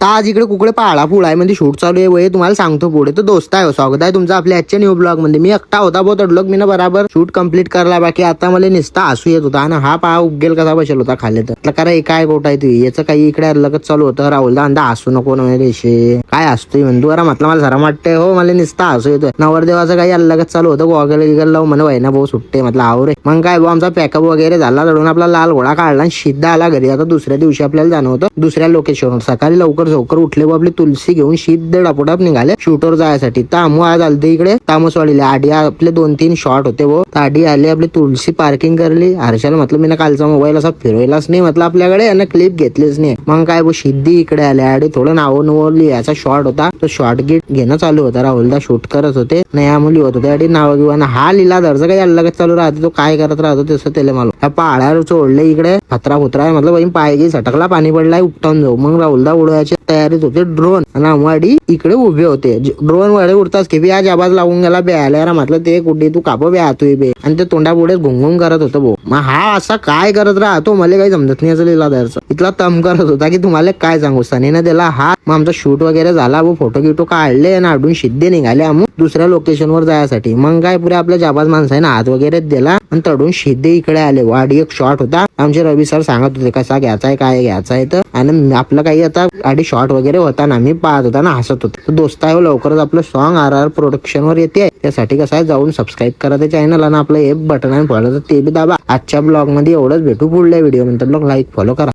आता आज इकडे कुकडे पाळा पुळाय म्हणजे शूट चालू आहे वय तुम्हाला सांगतो पुढे. तर दोस्त आहे स्वागत आहे तुमचं आपल्या आजच्या न्यू ब्लॉग मध्ये. मी एकटा होता बहुत अडलोक मी ना बराबर शूट कम्प्लीट करला. बाकी आता मला निसता हसू येत होता आणि हा पाळा उगेल कसा बसेल होता खाली. तर करा काय गोट आहे तू याचं काही इकडे लगत चालू होतं. राहुलदा अंदा हसू नको रेषे काय असतोय म्हणतो बरा म्हटलं मला जरा वाटतंय हो मला निसता हसू येतोय. नवरदेवाचं काही अलगच चालू होतं. गोगल लावून म्हणे वय ना भाऊ सुट्टे म्हटलं आव रे. मग काय भाऊ आमचा पॅकअप वगैरे झाला चढून आपला लाल घोडा काढला आणि सिद्धा आला घरी. आता दुसऱ्या दिवशी आपल्याला जाणं होतं दुसऱ्या लोकेशनवर. सकाळी लवकर उठले व आपली तुलसी घेऊन सिद्ध डापोटाप निघाले शूटवर जायसाठी. तामू आज आलते इकडे तामसवाडीला. आधी आपले 2-3 शॉट होते वो. आधी आले आपली तुलसी पार्किंग करली. हर्षाला म्हटलं मी ना कालचा मोबाईल असा फिरवलाच नाही म्हटलं आपल्याकडे आणि क्लिप घेतलीच नाही. मग काय भाऊ सिद्धी इकडे आले. आधी थोडं नाव नवली याचा शॉट होता तो शॉट गिट घेणं चालू होता. राहुलदा शूट करत होते नया मुली होत होते आधी नाव घेऊन. हा लिला दरचा काही अलगच चालू राहते. तो काय करत राहतो तसं त्याला मला ह्या पाळ्यावर चोडले इकडे फत्रा फुत्रा आहे म्हटलं पाय गी सटकला पाणी पडलाय उपटावून जाऊ. मग राहुलदा उडवायची तयारीत होते. ड्रोन आणि आमवाडी इकडे उभे होते. ड्रोन वाडे उडताच की आज आवाज लावून गेला बेआल्या म्हटलं ते कुठे तू काप बेहातोय बे आणि ते तोंडा पुढे घुंगून करत होतं भाऊ. मग हा असा काय करत राहतो मला काही समजत नाही. असं लिहिला दरचा इथला तम करत होता की तुम्हाला काय सांगू. सनीने दिला हा. मग आमचा शूट वगैरे झाला वो. फोटो गिटो काढले आणि आडून सिद्धे निघाले आम्ही दुसऱ्या लोकेशनवर जायसाठी. मग काय पुढे आपल्या जाबाज माणसाने हात वगैरे दिला आणि तडून सिद्धे इकडे आले. वाडी एक शॉट होता. आमचे रवी सर सांगत होते कसा घ्यायचाय काय घ्यायचाय तर. आणि आपलं काही आता आधी शॉट वगैरे होता ना मी पाहत होता ना हसत होतो. तर दोस्त आहे लवकरच आपलं सॉन्ग RR प्रोडक्शन वर येते. त्यासाठी कसं आहे जाऊन सबस्क्राईब करा ते चॅनल आणि आपलं हे बटन आहे फॉलो ते बी दाबा. आजच्या ब्लॉग मध्ये एवढंच भेटू. पुढल्या व्हिडिओ नंतर लाईक फॉलो करा.